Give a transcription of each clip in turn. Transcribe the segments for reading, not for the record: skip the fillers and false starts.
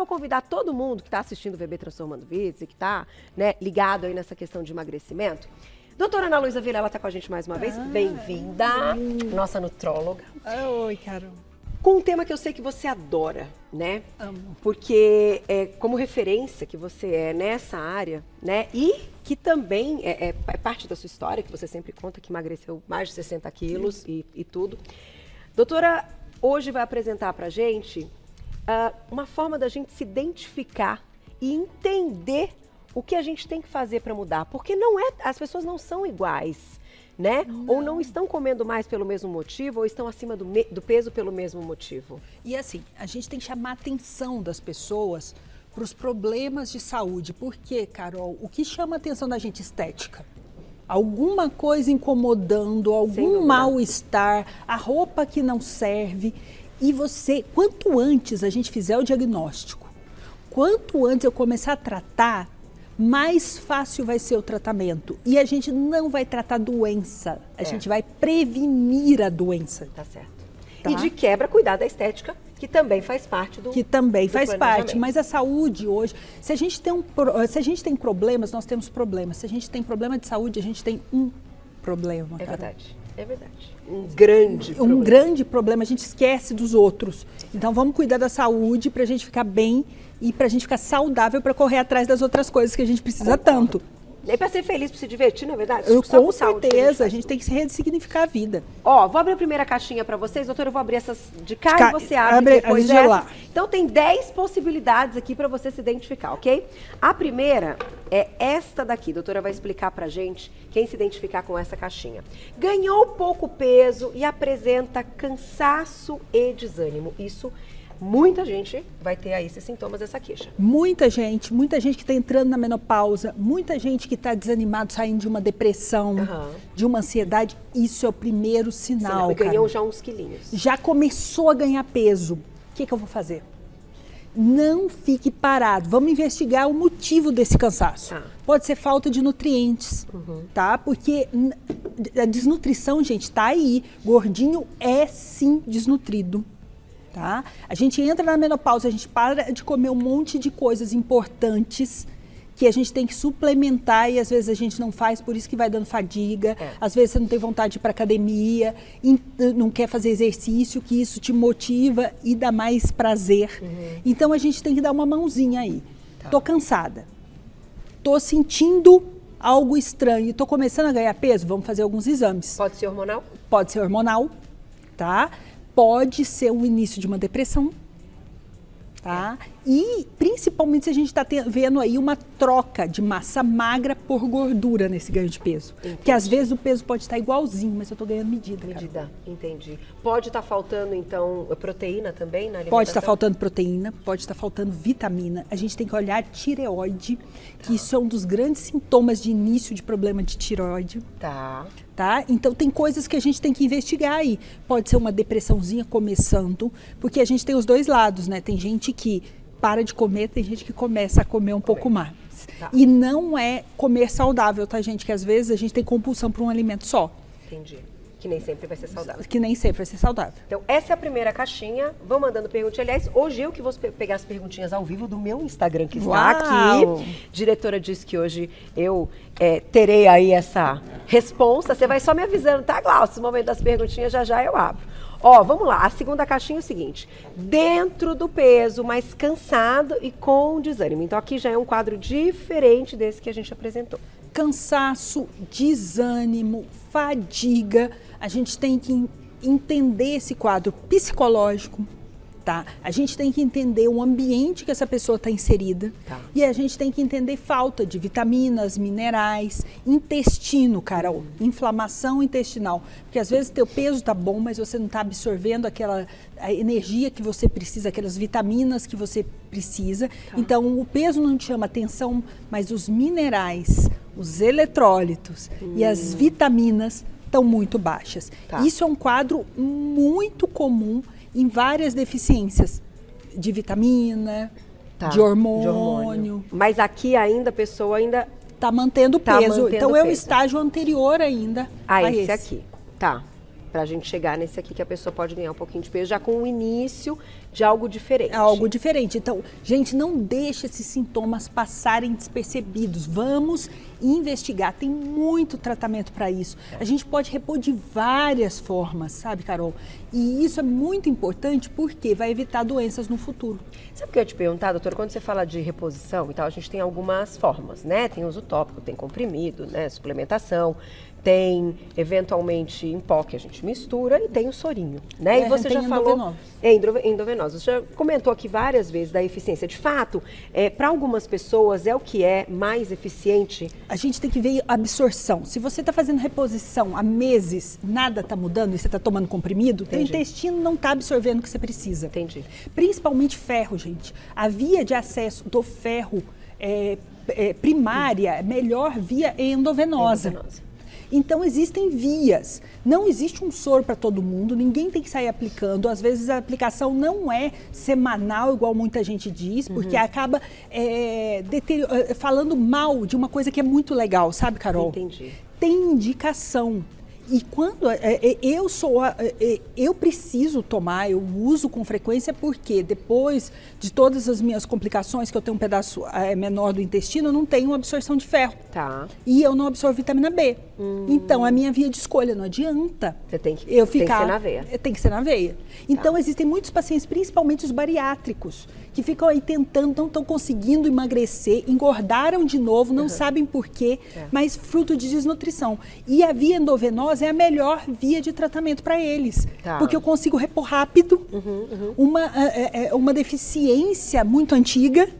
vou convidar todo mundo que está assistindo o VB Transformando Vidas e que está, né, ligado aí nessa questão de emagrecimento. Doutora Ana Luísa Vilela está com a gente mais uma vez. Bem-vinda, nossa nutróloga. Oi, Carol. Com um tema que eu sei que você adora, né? Amo. Porque como referência que você é nessa área, né? E que também é parte da sua história, que você sempre conta que emagreceu mais de 60 quilos e tudo. Doutora, hoje vai apresentar pra gente uma forma da gente se identificar e entender o que a gente tem que fazer para mudar. Porque as pessoas não são iguais, né? Não. Ou não estão comendo mais pelo mesmo motivo, ou estão acima do peso pelo mesmo motivo. E assim, a gente tem que chamar a atenção das pessoas para os problemas de saúde. Porque, Carol, o que chama a atenção da gente? Estética. Alguma coisa incomodando, algum mal-estar, a roupa que não serve. E você, quanto antes a gente fizer o diagnóstico, quanto antes eu começar a tratar, mais fácil vai ser o tratamento. E a gente não vai tratar a doença, a gente vai prevenir a doença. Tá certo. Tá? E de quebra, cuidar da estética, que também faz parte do Que também faz parte, mas a saúde hoje, se a gente tem problemas, nós temos problemas. Se a gente tem problema de saúde, a gente tem um problema. É Carol. verdade, é verdade. Um grande problema. Um grande problema, a gente esquece dos outros. Então vamos cuidar da saúde para a gente ficar bem e para a gente ficar saudável para correr atrás das outras coisas que a gente precisa tanto. E para ser feliz, para se divertir, não é verdade? Com certeza, a gente tem que se ressignificar a vida. Ó, vou abrir a primeira caixinha para vocês. Doutora, eu vou abrir essas de cá e você abre depois de lá. Então tem 10 possibilidades aqui para você se identificar, ok? A primeira é esta daqui. A doutora vai explicar pra gente quem se identificar com essa caixinha. Ganhou pouco peso e apresenta cansaço e desânimo. Isso, muita gente vai ter aí esses sintomas dessa queixa. Muita gente que está entrando na menopausa, muita gente que está desanimado, saindo de uma depressão, de uma ansiedade, isso é o primeiro sinal. Ganhou já uns quilinhos. Já começou a ganhar peso. O que eu vou fazer? Não fique parado. Vamos investigar o motivo desse cansaço. Pode ser falta de nutrientes, tá? Porque a desnutrição, gente, tá aí. Gordinho é sim desnutrido. Tá? A gente entra na menopausa, a gente para de comer um monte de coisas importantes que a gente tem que suplementar e às vezes a gente não faz, por isso que vai dando fadiga. Às vezes você não tem vontade de ir para academia, não quer fazer exercício, que isso te motiva e dá mais prazer. Então a gente tem que dar uma mãozinha aí. Tô cansada, tô sentindo algo estranho, tô começando a ganhar peso, vamos fazer alguns exames. Pode ser hormonal? Pode ser hormonal, tá? Pode ser o início de uma depressão, tá? E principalmente se a gente está vendo aí uma troca de massa magra por gordura nesse ganho de peso. Entendi. Porque às vezes o peso pode estar igualzinho, mas eu estou ganhando medida. Entendi. Pode estar faltando então proteína também na alimentação? Pode estar faltando proteína, pode estar faltando vitamina. A gente tem que olhar a tireoide, que isso é um dos grandes sintomas de início de problema de tireoide. Tá. Então tem coisas que a gente tem que investigar aí. Pode ser uma depressãozinha começando, porque a gente tem os dois lados, né? Tem gente que para de comer, tem gente que começa a comer um pouco mais. E não é comer saudável, tá, gente? Que às vezes a gente tem compulsão por um alimento só. Entendi. Que nem sempre vai ser saudável. Que nem sempre vai ser saudável. Então, essa é a primeira caixinha. Vão mandando perguntinhas. Aliás, hoje eu que vou pegar as perguntinhas ao vivo do meu Instagram, que está aqui. Diretora disse que hoje eu terei aí essa responsa. Você vai só me avisando, tá, Glaucio? No momento das perguntinhas, já eu abro. Ó, vamos lá. A segunda caixinha é o seguinte. Dentro do peso, mas cansado e com desânimo. Então, aqui já é um quadro diferente desse que a gente apresentou. Cansaço, desânimo, fadiga. A gente tem que entender esse quadro psicológico, tá? A gente tem que entender o ambiente que essa pessoa está inserida. E a gente tem que entender falta de vitaminas, minerais, intestino, Carol, inflamação intestinal. Porque às vezes teu peso tá bom, mas você não está absorvendo a energia que você precisa, aquelas vitaminas que você precisa. Então o peso não te chama atenção, mas os minerais, os eletrólitos e as vitaminas estão muito baixas. Isso é um quadro muito comum em várias deficiências de vitamina, de hormônio. Mas aqui ainda a pessoa ainda está mantendo peso. Então é o estágio anterior ainda a esse aqui. Tá. Pra gente chegar nesse aqui que a pessoa pode ganhar um pouquinho de peso já com o início de algo diferente. É algo diferente. Então, gente, não deixe esses sintomas passarem despercebidos. Vamos investigar. Tem muito tratamento para isso. A gente pode repor de várias formas, sabe, Carol? E isso é muito importante porque vai evitar doenças no futuro. Sabe o que eu ia te perguntar, doutora? Quando você fala de reposição e tal, a gente tem algumas formas, né? Tem uso tópico, tem comprimido, né? Suplementação. Tem, eventualmente, em pó que a gente mistura e tem o sorinho, né? E você já falou... Endovenoso. Você já comentou aqui várias vezes da eficiência. De fato, para algumas pessoas é o que é mais eficiente? A gente tem que ver a absorção. Se você está fazendo reposição há meses, nada está mudando e você está tomando comprimido, o intestino não está absorvendo o que você precisa. Entendi. Principalmente ferro, gente. A via de acesso do ferro primária, melhor via é endovenosa. Então, existem vias. Não existe um soro para todo mundo, ninguém tem que sair aplicando. Às vezes, a aplicação não é semanal, igual muita gente diz, porque acaba falando mal de uma coisa que é muito legal, sabe, Carol? Entendi. Tem indicação. E quando eu preciso tomar, eu uso com frequência porque depois de todas as minhas complicações, que eu tenho um pedaço menor do intestino, eu não tenho absorção de ferro. Tá. E eu não absorvo vitamina B. Então, a minha via de escolha, não adianta. Você tem que ser na veia. Tem que ser na veia. Então, existem muitos pacientes, principalmente os bariátricos, que ficam aí tentando, não estão conseguindo emagrecer, engordaram de novo, não sabem por quê, mas fruto de desnutrição. E a via endovenosa é a melhor via de tratamento para eles, porque eu consigo repor rápido uma deficiência muito antiga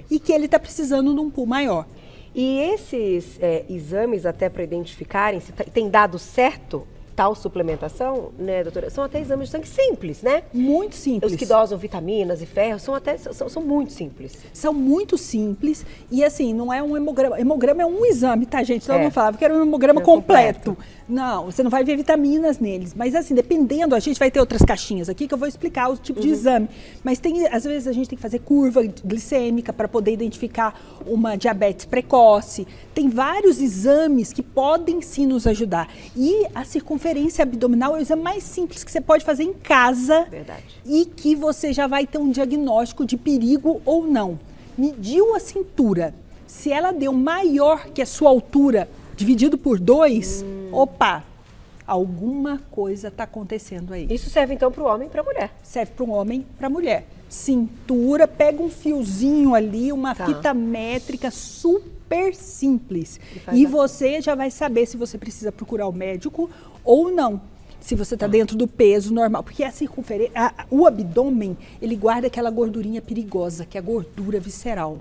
e que ele está precisando de um pool maior. E esses exames até para identificarem se tem dado certo tal suplementação, né, doutora? São até exames de sangue simples, né? Muito simples. Os que dosam vitaminas e ferro são muito simples. São muito simples e assim, não é um hemograma. Hemograma é um exame, tá, gente? Todo mundo falava que era um hemograma completo. Não, você não vai ver vitaminas neles. Mas assim, dependendo, a gente vai ter outras caixinhas aqui que eu vou explicar o tipo de exame. Mas às vezes a gente tem que fazer curva glicêmica para poder identificar uma diabetes precoce. Tem vários exames que podem sim nos ajudar. E a circunferência abdominal é o exame mais simples que você pode fazer em casa. Verdade. E que você já vai ter um diagnóstico de perigo ou não. Mediu a cintura. Se ela deu maior que a sua altura, dividido por 2, opa, alguma coisa está acontecendo aí. Isso serve então para o homem e para a mulher? Serve para o homem e para a mulher. Cintura, pega um fiozinho ali, uma fita métrica super simples. E você já vai saber se você precisa procurar o médico ou não. Se você está dentro do peso normal. Porque a circunferência, o abdômen, ele guarda aquela gordurinha perigosa, que é a gordura visceral.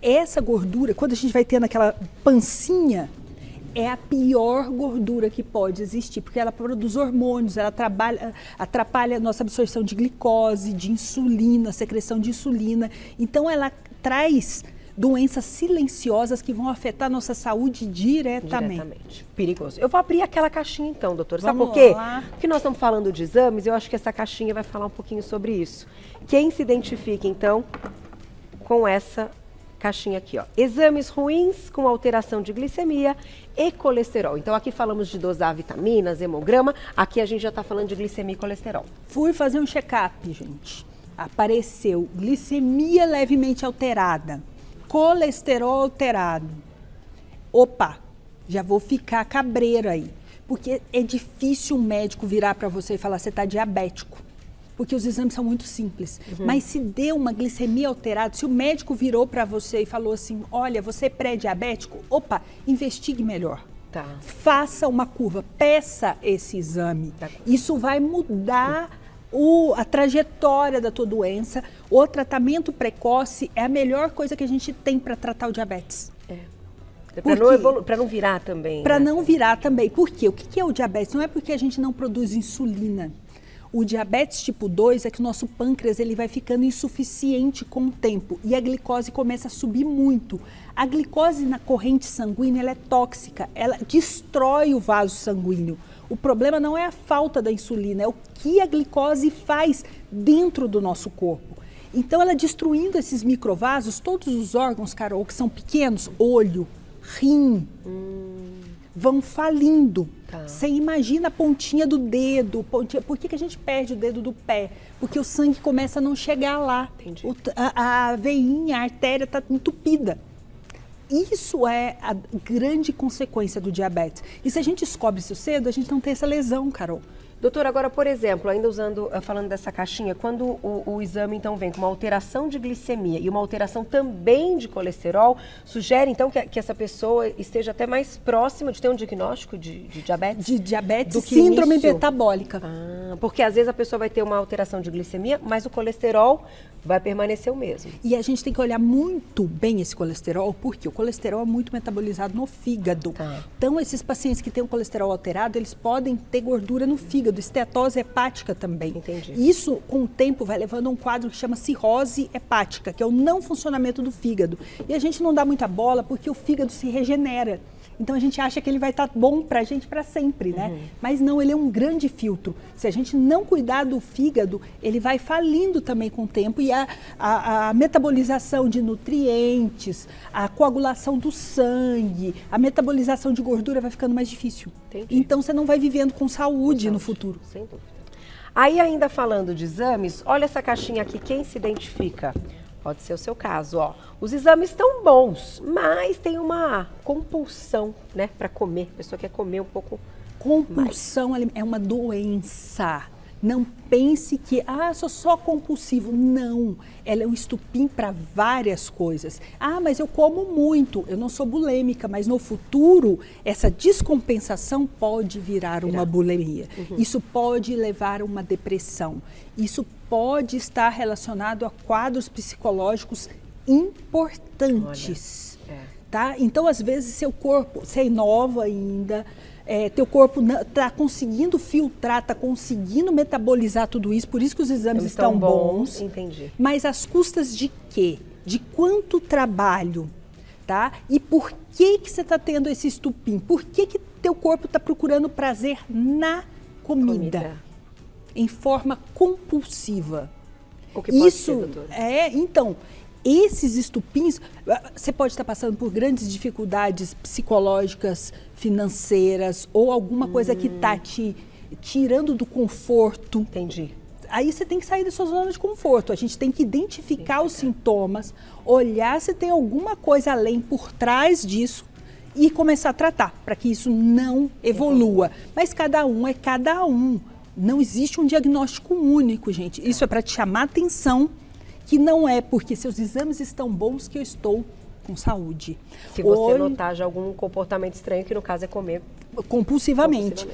Essa gordura, quando a gente vai tendo aquela pancinha, é a pior gordura que pode existir, porque ela produz hormônios, ela atrapalha a nossa absorção de glicose, de insulina, secreção de insulina. Então, ela traz doenças silenciosas que vão afetar a nossa saúde diretamente. Perigoso. Eu vou abrir aquela caixinha então, doutor. Sabe Vamos por quê? lá. Porque nós estamos falando de exames, eu acho que essa caixinha vai falar um pouquinho sobre isso. Quem se identifica então com essa caixinha aqui, ó. Exames ruins com alteração de glicemia e colesterol. Então aqui falamos de dosar vitaminas, hemograma, aqui a gente já está falando de glicemia e colesterol. Fui fazer um check-up, gente. Apareceu glicemia levemente alterada, colesterol alterado. Opa, já vou ficar cabreiro aí. Porque é difícil um médico virar para você e falar, você está diabético. Porque os exames são muito simples. Mas se deu uma glicemia alterada, se o médico virou para você e falou assim, olha, você é pré-diabético, opa, investigue melhor. Faça uma curva, peça esse exame. Isso vai mudar a trajetória da tua doença. O tratamento precoce é a melhor coisa que a gente tem para tratar o diabetes. Para não virar também. Para não virar também. Por quê? O que é o diabetes? Não é porque a gente não produz insulina. O diabetes tipo 2 é que o nosso pâncreas ele vai ficando insuficiente com o tempo e a glicose começa a subir muito. A glicose na corrente sanguínea ela é tóxica, ela destrói o vaso sanguíneo. O problema não é a falta da insulina, é o que a glicose faz dentro do nosso corpo. Então ela destruindo esses microvasos, todos os órgãos, Carol, que são pequenos, olho, rim, vão falindo. Tá. Você imagina a pontinha do dedo. Por que a gente perde o dedo do pé? Porque o sangue começa a não chegar lá. Entendi. A veinha, a artéria está entupida. Isso é a grande consequência do diabetes. E se a gente descobre isso cedo, a gente não tem essa lesão, Carol. Doutora, agora, por exemplo, ainda falando dessa caixinha, quando o exame, então, vem com uma alteração de glicemia e uma alteração também de colesterol, sugere, então, que essa pessoa esteja até mais próxima de ter um diagnóstico de diabetes? De diabetes do e que síndrome início? metabólica. Porque, às vezes, a pessoa vai ter uma alteração de glicemia, mas o colesterol vai permanecer o mesmo. E a gente tem que olhar muito bem esse colesterol, porque o colesterol é muito metabolizado no fígado. Tá. Então, esses pacientes que têm o colesterol alterado, eles podem ter gordura no fígado, estetose hepática também. Entendi. Isso, com o tempo, vai levando a um quadro que chama cirrose hepática, que é o não funcionamento do fígado. E a gente não dá muita bola porque o fígado se regenera. Então a gente acha que ele vai estar bom para a gente para sempre, né? Mas não, ele é um grande filtro. Se a gente não cuidar do fígado, ele vai falindo também com o tempo e a metabolização de nutrientes, a coagulação do sangue, a metabolização de gordura vai ficando mais difícil. Entendi. Então você não vai vivendo com saúde no futuro. Sem dúvida. Aí, ainda falando de exames, olha essa caixinha aqui, quem se identifica? Pode ser o seu caso, ó. Os exames estão bons, mas tem uma compulsão, né, para comer. A pessoa quer comer um pouco. Compulsão é uma doença. Não pense que, sou só compulsivo. Não, ela é um estupim para várias coisas. Mas eu como muito, eu não sou bulêmica, mas no futuro, essa descompensação pode virar uma bulimia. Isso pode levar a uma depressão. Isso pode estar relacionado a quadros psicológicos importantes. Olha, tá? Então, às vezes, seu corpo, você é nova ainda, teu corpo está conseguindo filtrar, está conseguindo metabolizar tudo isso, por isso que os exames estão bons. Entendi. Mas às custas de quê? De quanto trabalho? Tá? E por que você está tendo esse estupim? Por que teu corpo está procurando prazer na comida? Em forma compulsiva. O que pode ser, doutora? Então, esses estupins, você pode estar passando por grandes dificuldades psicológicas, financeiras, ou alguma coisa que está te tirando do conforto. Entendi. Aí você tem que sair da sua zona de conforto. A gente tem que identificar os sintomas, olhar se tem alguma coisa além por trás disso e começar a tratar, para que isso não evolua. Mas cada um é cada um. Não existe um diagnóstico único, gente. Isso é para te chamar a atenção, que não é porque seus exames estão bons que eu estou com saúde. Se você notar já algum comportamento estranho, que no caso é comer compulsivamente.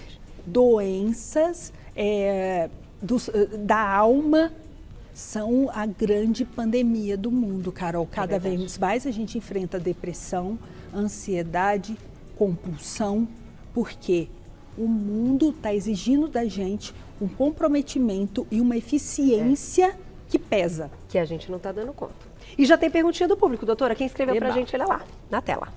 Doenças da alma são a grande pandemia do mundo, Carol. Cada vez mais a gente enfrenta depressão, ansiedade, compulsão, porque o mundo está exigindo da gente um comprometimento e uma eficiência que pesa. Que a gente não está dando conta. E já tem perguntinha do público, doutora. Quem escreveu pra gente, olha lá, na tela.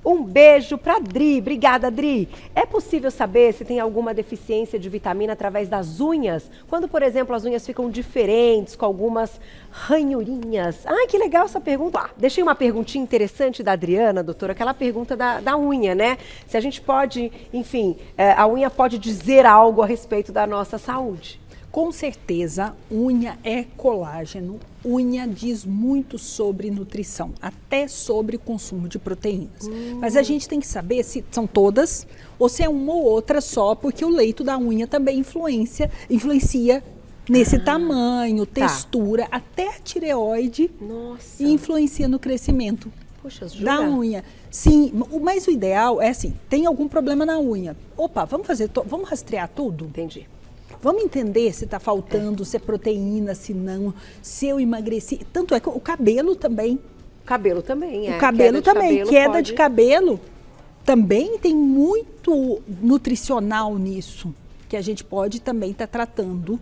Um beijo pra Dri. Obrigada, Dri. É possível saber se tem alguma deficiência de vitamina através das unhas? Quando, por exemplo, as unhas ficam diferentes, com algumas ranhurinhas. Que legal essa pergunta. Deixei uma perguntinha interessante da Adriana, doutora, aquela pergunta da unha, né? Se a gente pode, enfim, a unha pode dizer algo a respeito da nossa saúde. Com certeza, unha é colágeno, unha diz muito sobre nutrição, até sobre o consumo de proteínas. Mas a gente tem que saber se são todas ou se é uma ou outra só, porque o leito da unha também influencia nesse tamanho, textura, até a tireoide. Nossa. E influencia no crescimento da unha. Sim, mas o ideal é assim, tem algum problema na unha. Opa, vamos rastrear tudo? Entendi. Vamos entender se está faltando, se é proteína, se não, se eu emagreci. Tanto é que o cabelo também. Cabelo também, O cabelo também. Queda de cabelo também tem muito nutricional nisso, que a gente pode também estar tratando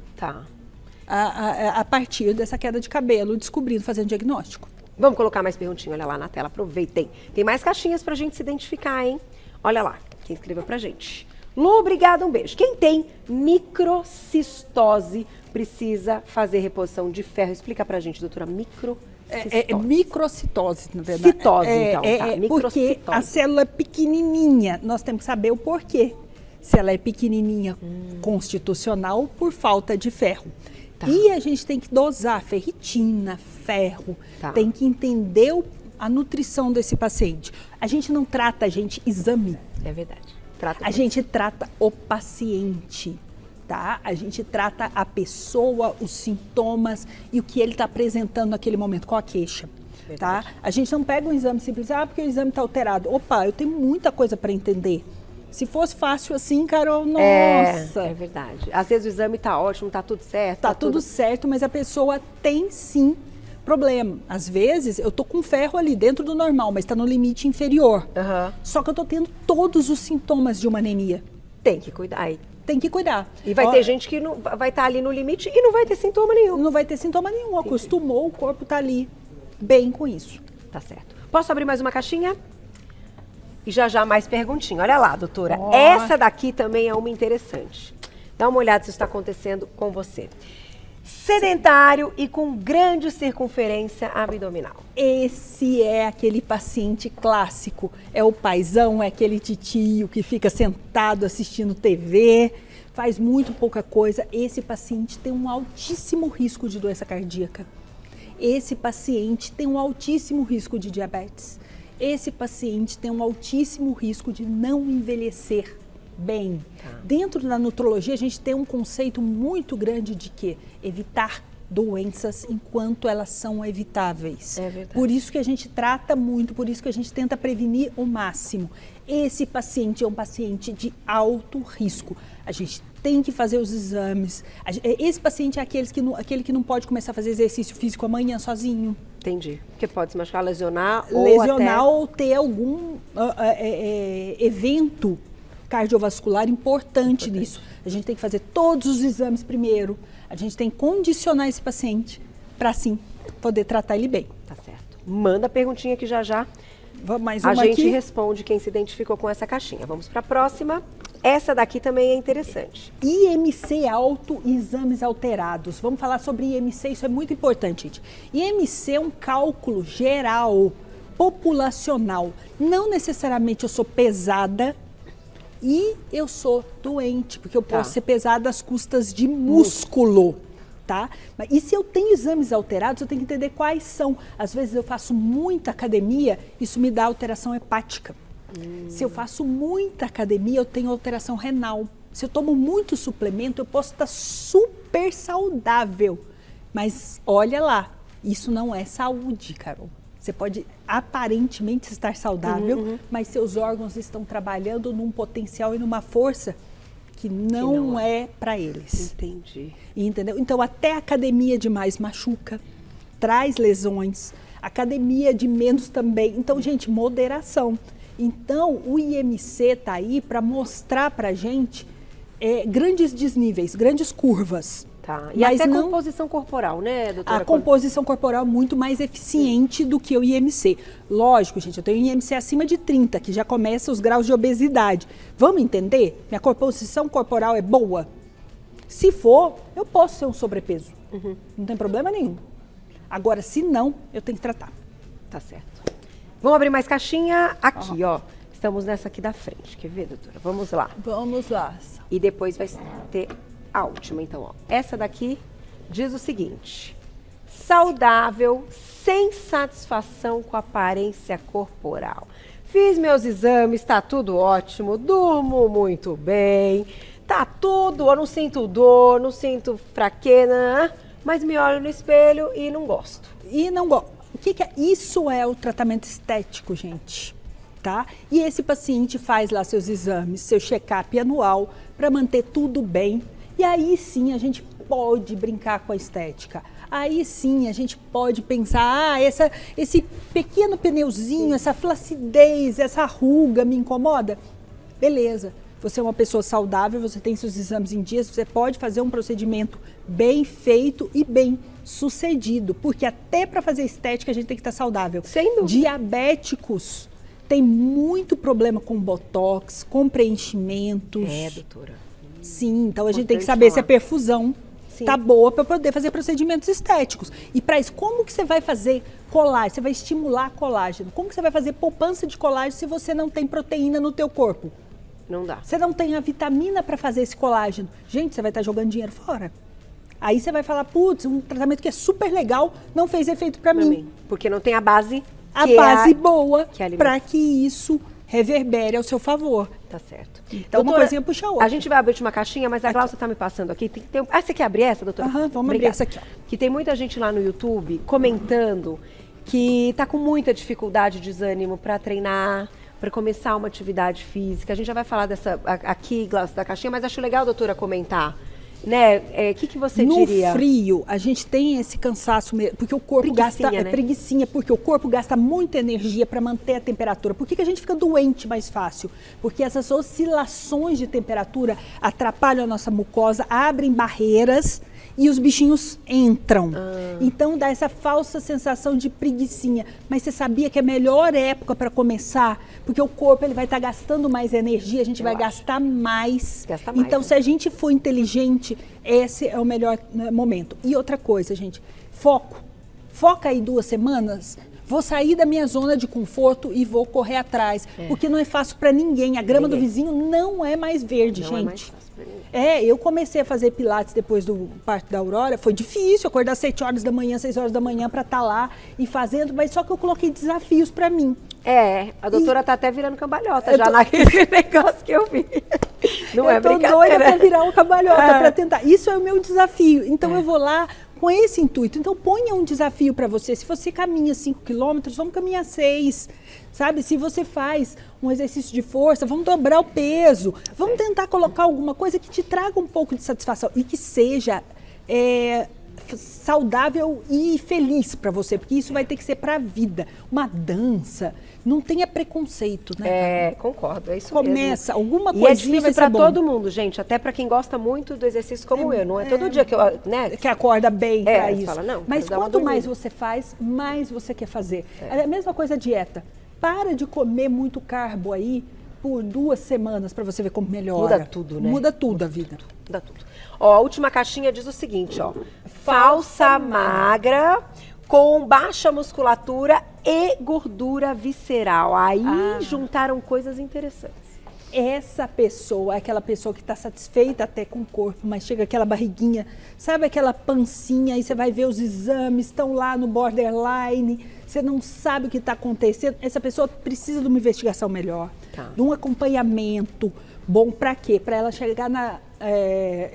a partir dessa queda de cabelo, descobrindo, fazendo diagnóstico. Vamos colocar mais perguntinha, olha lá na tela, aproveitem. Tem mais caixinhas pra gente se identificar, hein? Olha lá, quem escreveu pra gente. Lu, obrigada, um beijo. Quem tem microcistose precisa fazer reposição de ferro. Explica pra gente, doutora, microcistose. É microcitose, na verdade. Citose, então, tá. Porque Microcitose. a célula é pequenininha, nós temos que saber o porquê. Se ela é pequenininha constitucional por falta de ferro. Tá. E a gente tem que dosar ferritina, ferro, Tá. tem que entender a nutrição desse paciente. A gente não trata, a gente exame. É verdade. Trata A gente trata o paciente, tá? A gente trata a pessoa, os sintomas e o que ele está apresentando naquele momento, qual a queixa, tá? A gente não pega um exame simples, porque o exame está alterado. Opa, eu tenho muita coisa para entender. Se fosse fácil assim, Carol, nossa. É verdade. Às vezes o exame tá ótimo, tá tudo certo. Tá tudo certo, mas a pessoa tem sim problema. Às vezes eu tô com ferro ali dentro do normal, mas está no limite inferior. Aham. Só que eu tô tendo todos os sintomas de uma anemia. Tem que cuidar. Aí. Tem que cuidar. E vai ter gente que não, vai estar ali no limite e não vai ter sintoma nenhum. Não vai ter sintoma nenhum. Acostumou, o corpo tá ali bem com isso. Tá certo. Posso abrir mais uma caixinha? E já mais perguntinha. Olha lá, doutora. Ó. Essa daqui também é uma interessante. Dá uma olhada se isso está acontecendo com você. Sedentário e com grande circunferência abdominal. Esse é aquele paciente clássico. É o paizão, é aquele titio que fica sentado assistindo TV, faz muito pouca coisa. Esse paciente tem um altíssimo risco de doença cardíaca. Esse paciente tem um altíssimo risco de diabetes. Esse paciente tem um altíssimo risco de não envelhecer bem. Dentro da nutrologia, a gente tem um conceito muito grande de que evitar doenças enquanto elas são evitáveis. É verdade. Por isso que a gente trata muito, por isso que a gente tenta prevenir o máximo. Esse paciente é um paciente de alto risco. A gente tem que fazer os exames. Esse paciente é aquele que não pode começar a fazer exercício físico amanhã sozinho. Entendi. Porque pode se machucar, lesionar Ou ter algum evento cardiovascular importante nisso. A gente tem que fazer todos os exames primeiro. A gente tem que condicionar esse paciente para, sim, poder tratar ele bem. Tá certo. Manda a perguntinha que já Vamos mais a uma gente aqui. responde quem se identificou com essa caixinha. Vamos para a próxima. Essa daqui também é interessante. IMC alto e exames alterados. Vamos falar sobre IMC, isso é muito importante, gente. IMC é um cálculo geral, populacional. Não necessariamente eu sou pesada e eu sou doente, porque eu posso ser pesada às custas de músculo, tá? E se eu tenho exames alterados, eu tenho que entender quais são. Às vezes eu faço muita academia, isso me dá alteração hepática. Se eu faço muita academia, eu tenho alteração renal. Se eu tomo muito suplemento, eu posso estar super saudável. Mas olha lá, isso não é saúde, Carol. Você pode aparentemente estar saudável, mas seus órgãos estão trabalhando num potencial e numa força que não é para eles. Entendi. Entendeu? Então, até academia demais machuca, traz lesões. Academia de menos também. Então, gente, moderação. Então, o IMC está aí para mostrar para a gente grandes desníveis, grandes curvas. Tá. E Mas até não, composição corporal, né, doutora? a composição corporal é muito mais eficiente do que o IMC. Lógico, gente, eu tenho IMC acima de 30, que já começa os graus de obesidade. Vamos entender? Minha composição corporal é boa? Se for, eu posso ser um sobrepeso. Não tem problema nenhum. Agora, se não, eu tenho que tratar. Tá certo. Vamos abrir mais caixinha aqui, ó. Estamos nessa aqui da frente. Quer ver, doutora? Vamos lá. Vamos lá. E depois vai ter a última, então, ó. Essa daqui diz o seguinte: saudável, sem satisfação com a aparência corporal. Fiz meus exames, tá tudo ótimo, durmo muito bem, tá tudo, eu não sinto dor, não sinto fraqueza, mas me olho no espelho e não gosto. E não gosto. O que é? Isso é o tratamento estético, gente. Tá? E esse paciente faz lá seus exames, seu check-up anual para manter tudo bem. E aí sim a gente pode brincar com a estética. Aí sim a gente pode pensar, esse pequeno pneuzinho, essa flacidez, essa ruga me incomoda. Beleza, você é uma pessoa saudável, você tem seus exames em dias, você pode fazer um procedimento bem feito e bem sucedido. Porque até para fazer estética a gente tem que estar saudável. Sem dúvida. Diabéticos têm muito problema com botox, com preenchimentos. Doutora. Sim, então a gente tem que Importante saber se é falar. perfusão, tá boa para poder fazer procedimentos estéticos. E para isso, como que você vai fazer colágeno? Você vai estimular colágeno. Como que você vai fazer poupança de colágeno se você não tem proteína no teu corpo? Não dá. Você não tem a vitamina para fazer esse colágeno. Gente, você vai estar jogando dinheiro fora. Aí você vai falar, putz, um tratamento que é super legal não fez efeito para mim. Porque não tem a base. A base boa que para que isso reverbere ao seu favor. Tá certo. Então, doutora, uma coisinha puxa a outra. A gente vai abrir uma caixinha, mas a Glaucia tá me passando aqui. Você quer abrir essa, doutora? Aham, vamos abrir essa aqui. Ó. Que tem muita gente lá no YouTube comentando que tá com muita dificuldade, desânimo para treinar, para começar uma atividade física. A gente já vai falar dessa aqui, Glaucia, da caixinha, mas acho legal, doutora, comentar. Né? Que você diria? No frio, a gente tem esse cansaço mesmo, porque o corpo gasta, né? Preguicinha, porque o corpo gasta muita energia para manter a temperatura. Por que a gente fica doente mais fácil? Porque essas oscilações de temperatura atrapalham a nossa mucosa, abrem barreiras e os bichinhos entram. Então dá essa falsa sensação de preguicinha. Mas você sabia que é a melhor época para começar? Porque o corpo ele vai estar gastando mais energia, a gente vai gastar mais. Então, se a gente for inteligente, esse é o melhor momento. E outra coisa, gente, foco. Foca aí 2 semanas. Vou sair da minha zona de conforto e vou correr atrás. Porque não é fácil para ninguém. A grama do vizinho não é mais verde, gente. É mais fácil pra ninguém. Eu comecei a fazer pilates depois do parto da Aurora. Foi difícil acordar às 7 horas da manhã, 6 horas da manhã para estar lá e fazendo. Mas só que eu coloquei desafios para mim. A doutora tá até virando cambalhota já naquele negócio que eu vi. Não é brincadeira. Eu tô doida para virar uma cambalhota, para tentar. Isso é o meu desafio. Então eu vou lá com esse intuito. Então ponha um desafio para você. Se você caminha 5 quilômetros, vamos caminhar 6. Sabe? Se você faz um exercício de força, vamos dobrar o peso. Vamos tentar colocar alguma coisa que te traga um pouco de satisfação e que seja saudável e feliz para você, porque isso vai ter que ser para a vida. Uma dança, não tenha preconceito, né? Concordo, é isso Começa, mesmo. alguma coisinha é difícil vai ser para bom. todo mundo, gente, até para quem gosta muito do exercício como eu. Não é todo dia que eu, né? Que acorda bem para isso. Fala, não, mas quanto mais você faz, mais você quer fazer. É a mesma coisa a dieta. Para de comer muito carbo aí por 2 semanas para você ver como melhora. Muda tudo, né? Muda tudo a vida. Muda tudo. A última caixinha diz o seguinte, falsa magra com baixa musculatura e gordura visceral. Aí juntaram coisas interessantes. Essa pessoa é aquela pessoa que está satisfeita até com o corpo, mas chega aquela barriguinha, sabe aquela pancinha, aí você vai ver os exames, estão lá no borderline, você não sabe o que está acontecendo. Essa pessoa precisa de uma investigação melhor, de um acompanhamento bom. Para quê? Para ela chegar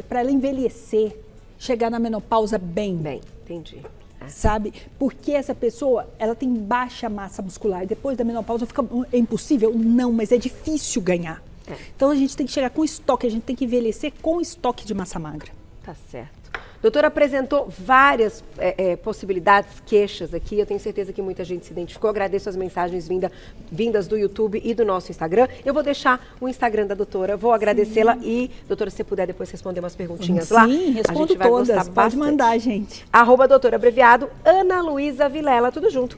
para ela envelhecer, chegar na menopausa bem. Bem, entendi. Sabe? Porque essa pessoa, ela tem baixa massa muscular. Depois da menopausa é impossível? Não, mas é difícil ganhar. Então a gente tem que chegar com estoque, a gente tem que envelhecer com estoque de massa magra. Tá certo. A doutora apresentou várias possibilidades, queixas aqui. Eu tenho certeza que muita gente se identificou. Agradeço as mensagens vindas do YouTube e do nosso Instagram. Eu vou deixar o Instagram da doutora, vou agradecê-la e, doutora, se você puder depois responder umas perguntinhas lá. Sim, respondo todas. Pode mandar, gente. @doutora abreviado, Ana Luísa Vilela, tudo junto.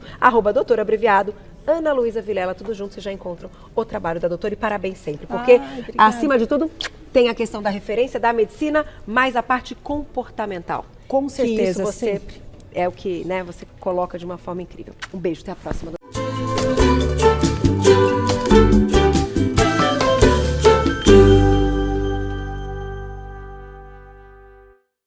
@doutora abreviado, Ana Luísa Vilela, tudo junto, vocês já encontram o trabalho da doutora e parabéns sempre, porque acima de tudo tem a questão da referência da medicina, mas a parte comportamental. Com certeza, que isso você sempre. É o que, né, você coloca de uma forma incrível. Um beijo, até a próxima.